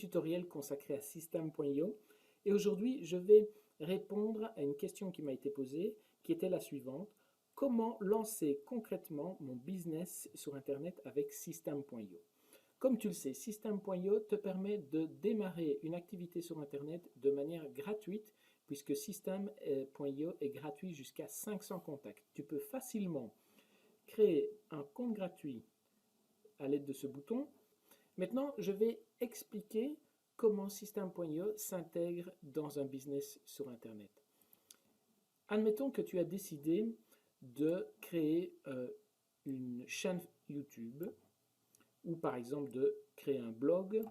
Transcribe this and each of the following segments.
tutoriel consacré à System.io et aujourd'hui je vais répondre à une question qui m'a été posée qui était la suivante. Comment lancer concrètement mon business sur Internet avec System.io? Comme tu le sais, System.io te permet de démarrer une activité sur Internet de manière gratuite puisque System.io est gratuit jusqu'à 500 contacts. Tu peux facilement créer un compte gratuit à l'aide de ce bouton. Maintenant, je vais expliquer comment System.io s'intègre dans un business sur Internet. Admettons que tu as décidé de créer une chaîne YouTube ou par exemple de créer un blog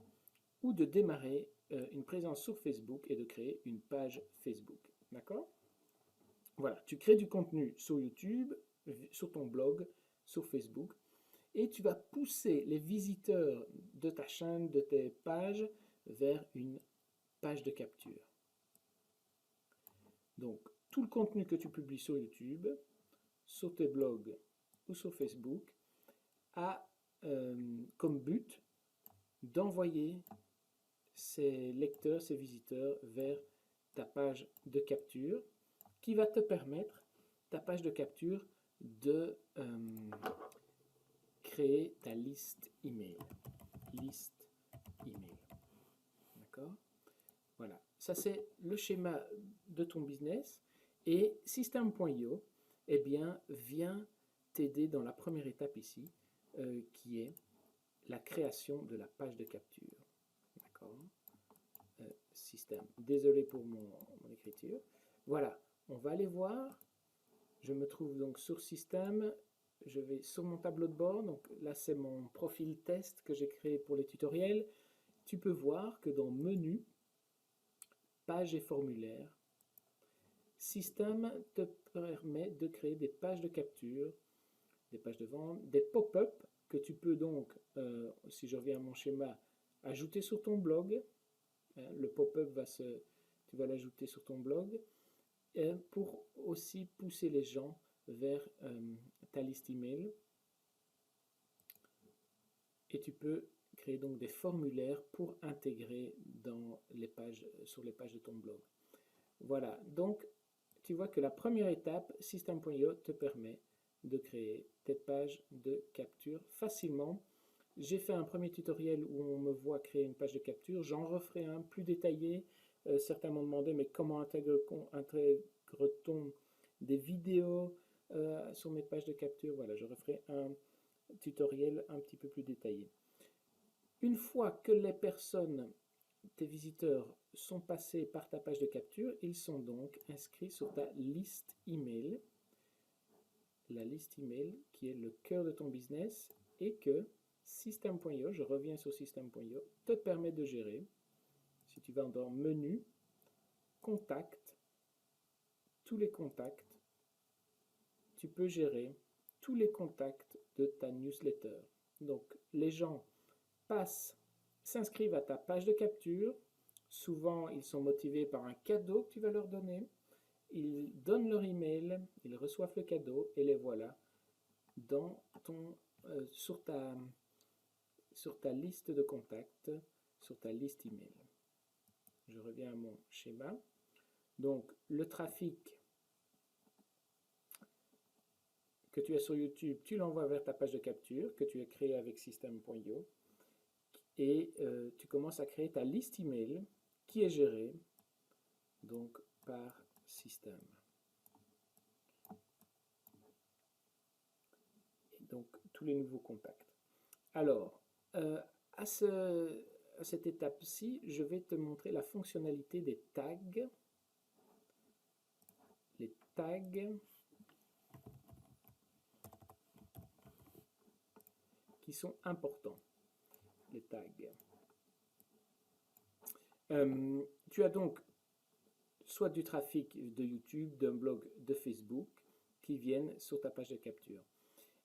ou de démarrer une présence sur Facebook et de créer une page Facebook. D'accord? Voilà, tu crées du contenu sur YouTube, sur ton blog, sur Facebook et tu vas pousser les visiteurs de ta chaîne, de tes pages, vers une page de capture. Donc, tout le contenu que tu publies sur YouTube, sur tes blogs ou sur Facebook a comme but d'envoyer ces lecteurs, ces visiteurs vers ta page de capture qui va te permettre, ta page de capture, de créer ta liste email. Liste email. D'accord? Voilà. Ça, c'est le schéma de ton business. Et System.io, eh bien, vient t'aider dans la première étape ici, qui est la création de la page de capture. D'accord? Système. Désolé pour mon écriture. Voilà. On va aller voir. Je me trouve donc sur Système. Je vais sur mon tableau de bord. Donc là, c'est mon profil test que j'ai créé pour les tutoriels. Tu peux voir que dans Menu, Pages et formulaires, Système te permet de créer des pages de capture, des pages de vente, des pop-up que tu peux donc, si je reviens à mon schéma, ajouter sur ton blog. Le pop-up tu vas l'ajouter sur ton blog pour aussi pousser les gens vers ta liste email. Et tu peux créer donc des formulaires pour intégrer dans les pages, sur les pages de ton blog. Voilà, donc tu vois que la première étape, System.io te permet de créer tes pages de capture facilement. J'ai fait un premier tutoriel où on me voit créer une page de capture. J'en referai un plus détaillé. Certains m'ont demandé, mais comment intègre-t-on des vidéos sur mes pages de capture? Voilà, je referai un tutoriel un petit peu plus détaillé. Une fois que les personnes, tes visiteurs, sont passés par ta page de capture, ils sont donc inscrits sur ta liste email, la liste email qui est le cœur de ton business et que System.io, je reviens sur System.io, te permet de gérer. Si tu vas dans Menu, Contact, tous les contacts, tu peux gérer tous les contacts de ta newsletter. Donc, les gens s'inscrivent à ta page de capture. Souvent, ils sont motivés par un cadeau que tu vas leur donner. Ils donnent leur email, ils reçoivent le cadeau et les voilà sur ta liste de contacts, sur ta liste email. Je reviens à mon schéma. Donc, le trafic que tu as sur YouTube, tu l'envoies vers ta page de capture que tu as créée avec System.io et tu commences à créer ta liste email qui est gérée donc par System. Et donc, tous les nouveaux contacts. Alors, à cette étape-ci, je vais te montrer la fonctionnalité des tags. Les tags qui sont importants. Les tags. Tu as donc soit du trafic de YouTube, d'un blog, de Facebook qui viennent sur ta page de capture.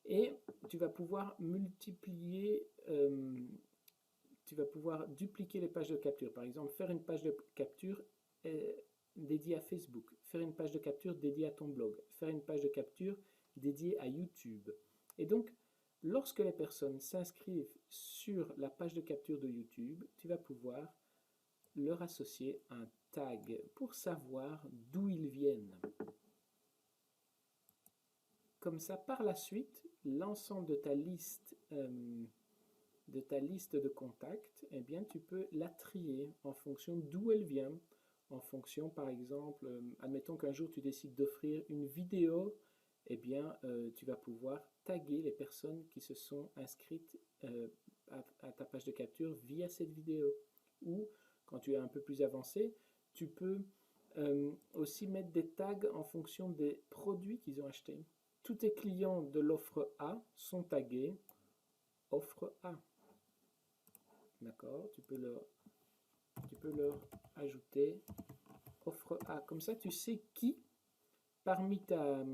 Et tu vas pouvoir dupliquer les pages de capture. Par exemple, faire une page de capture dédiée à Facebook, faire une page de capture dédiée à ton blog, faire une page de capture dédiée à YouTube. Et donc, Lorsque les personnes s'inscrivent sur la page de capture de YouTube, tu vas pouvoir leur associer un tag pour savoir d'où ils viennent. Comme ça, par la suite, l'ensemble de ta liste de contacts, eh bien, tu peux la trier en fonction d'où elle vient, en fonction, par exemple, admettons qu'un jour tu décides d'offrir une vidéo, eh bien, tu vas pouvoir taguer les personnes qui se sont inscrites à ta page de capture via cette vidéo. Ou, quand tu es un peu plus avancé, tu peux aussi mettre des tags en fonction des produits qu'ils ont achetés. Tous tes clients de l'offre A sont tagués offre A. D'accord? Tu peux leur ajouter offre A. Comme ça, tu sais qui parmi ta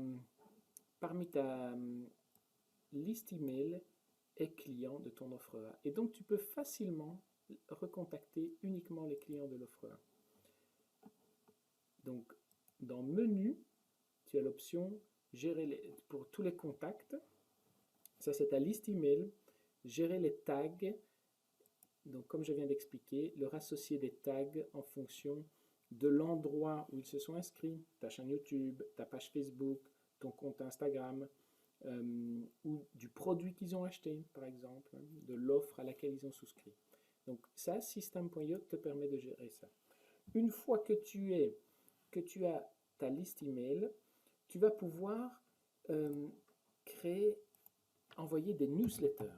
liste email est client de ton offre A. Et donc, tu peux facilement recontacter uniquement les clients de l'offre A. Donc, dans Menu, tu as l'option Gérer pour tous les contacts. Ça, c'est ta liste email. Gérer les tags. Donc, comme je viens d'expliquer, leur associer des tags en fonction de l'endroit où ils se sont inscrits, ta chaîne YouTube, ta page Facebook, ton compte Instagram, ou du produit qu'ils ont acheté, par exemple, de l'offre à laquelle ils ont souscrit. Donc ça, System.io te permet de gérer ça. Une fois que tu as ta liste email, tu vas pouvoir envoyer des newsletters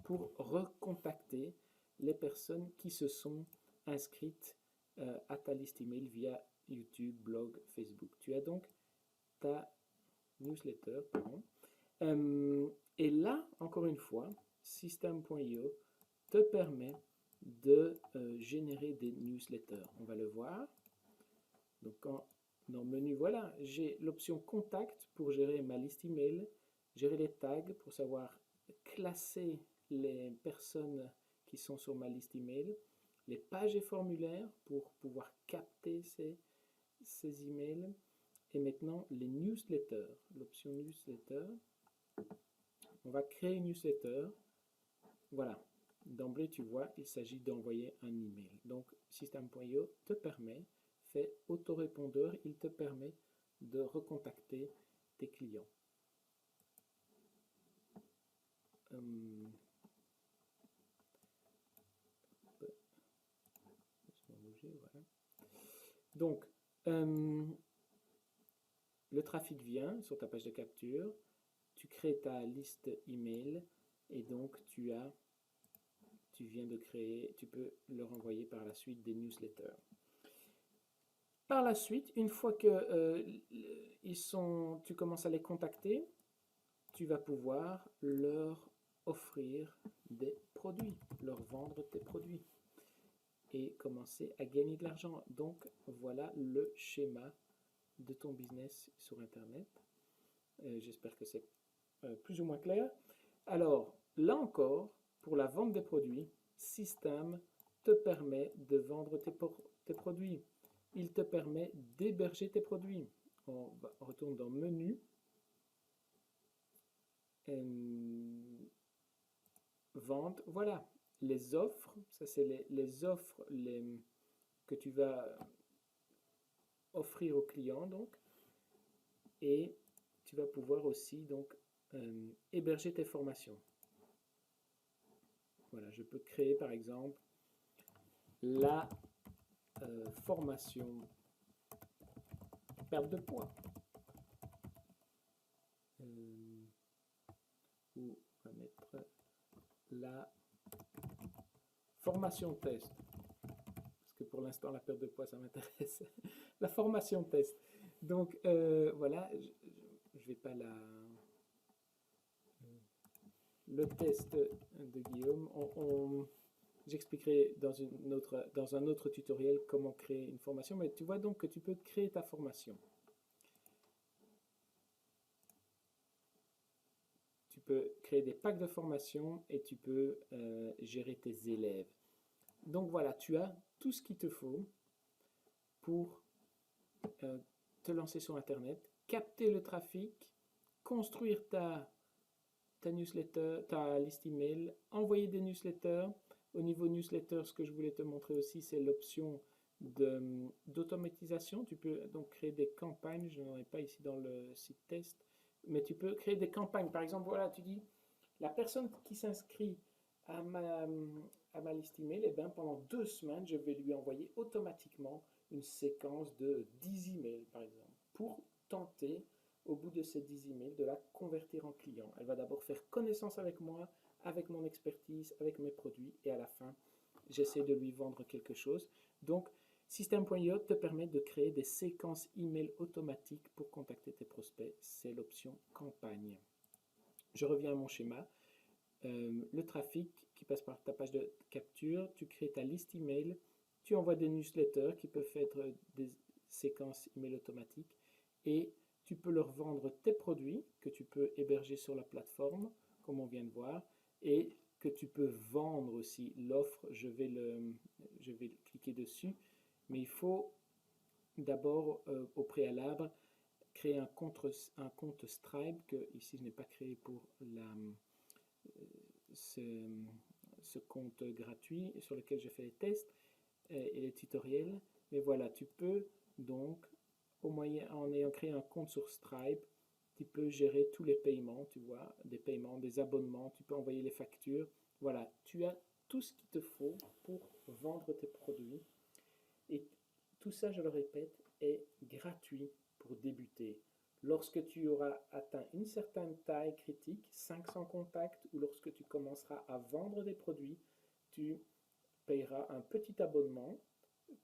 pour recontacter les personnes qui se sont inscrites à ta liste email via YouTube, blog, Facebook. Tu as donc ta newsletter, pardon. Et là, encore une fois, System.io te permet de générer des newsletters. On va le voir. Donc, dans le menu, voilà, j'ai l'option Contact pour gérer ma liste email, gérer les tags pour savoir classer les personnes qui sont sur ma liste email, les pages et formulaires pour pouvoir capter ces emails, et maintenant les newsletters, l'option newsletter. On va créer une newsletter. Voilà, d'emblée tu vois, il s'agit d'envoyer un email. Donc System.io te permet, fait autorépondeur, il te permet de recontacter tes clients. Voilà. Donc, le trafic vient sur ta page de capture, tu crées ta liste email et donc tu viens de créer, tu peux leur envoyer par la suite des newsletters. Par la suite, une fois que tu commences à les contacter, tu vas pouvoir leur offrir des produits, leur vendre tes produits et commencer à gagner de l'argent. Donc, voilà le schéma de ton business sur Internet. J'espère que c'est plus ou moins clair. Alors, là encore, pour la vente des produits, System te permet de vendre tes produits. Il te permet d'héberger tes produits. On retourne dans Menu. Vente, voilà. Les offres, ça c'est les offres que tu vas offrir aux clients, donc. Et tu vas pouvoir aussi donc héberger tes formations. Voilà, je peux créer par exemple la formation perte de poids. Ou on va mettre la formation test. Parce que pour l'instant, la perte de poids, ça m'intéresse. La formation test. Donc, voilà, je ne vais pas le test de Guillaume. J'expliquerai dans un autre tutoriel comment créer une formation, mais tu vois donc que tu peux créer ta formation. Tu peux créer des packs de formation et tu peux gérer tes élèves. Donc voilà, tu as tout ce qu'il te faut pour te lancer sur Internet, capter le trafic, construire ta ta newsletter, ta liste email, envoyer des newsletters. Au niveau newsletter, ce que je voulais te montrer aussi, c'est l'option d'automatisation. Tu peux donc créer des campagnes, je n'en ai pas ici dans le site test, mais tu peux créer des campagnes. Par exemple, voilà, tu dis, la personne qui s'inscrit à ma liste email, eh bien, pendant 2 semaines, je vais lui envoyer automatiquement une séquence de 10 emails, par exemple, pour tenter, au bout de ces 10 emails, de la convertir en client. Elle va d'abord faire connaissance avec moi, avec mon expertise, avec mes produits, et à la fin, j'essaie de lui vendre quelque chose. Donc, System.io te permet de créer des séquences email automatiques pour contacter tes prospects. C'est l'option campagne. Je reviens à mon schéma. Le trafic qui passe par ta page de capture, tu crées ta liste email, tu envoies des newsletters qui peuvent être des séquences email automatiques et tu peux leur vendre tes produits que tu peux héberger sur la plateforme, comme on vient de voir, et que tu peux vendre aussi l'offre. Je vais cliquer dessus, mais il faut d'abord au préalable créer un compte Stripe que ici je n'ai pas créé pour ce, ce compte gratuit sur lequel je fais les tests et les tutoriels. Mais voilà, tu peux donc, en ayant créé un compte sur Stripe, tu peux gérer tous les paiements, tu vois, des paiements, des abonnements, tu peux envoyer les factures. Voilà, tu as tout ce qu'il te faut pour vendre tes produits. Et tout ça, je le répète, est gratuit pour débuter. Lorsque tu auras atteint une certaine taille critique, 500 contacts, ou lorsque tu commenceras à vendre des produits, tu payeras un petit abonnement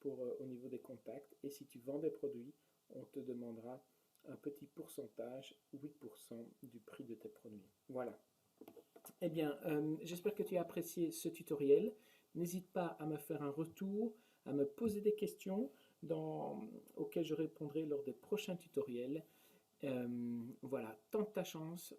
au niveau des contacts. Et si tu vends des produits, on te demandera un petit pourcentage, 8% du prix de tes produits. Voilà. Eh bien, j'espère que tu as apprécié ce tutoriel. N'hésite pas à me faire un retour, à me poser des questions auxquelles je répondrai lors des prochains tutoriels. Voilà, tente ta chance,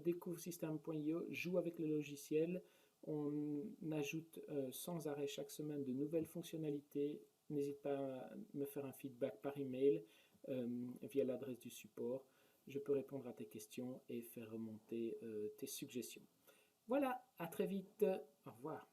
découvre System.io, joue avec le logiciel. On ajoute sans arrêt chaque semaine de nouvelles fonctionnalités. N'hésite pas à me faire un feedback par email via l'adresse du support. Je peux répondre à tes questions et faire remonter tes suggestions. Voilà, à très vite. Au revoir.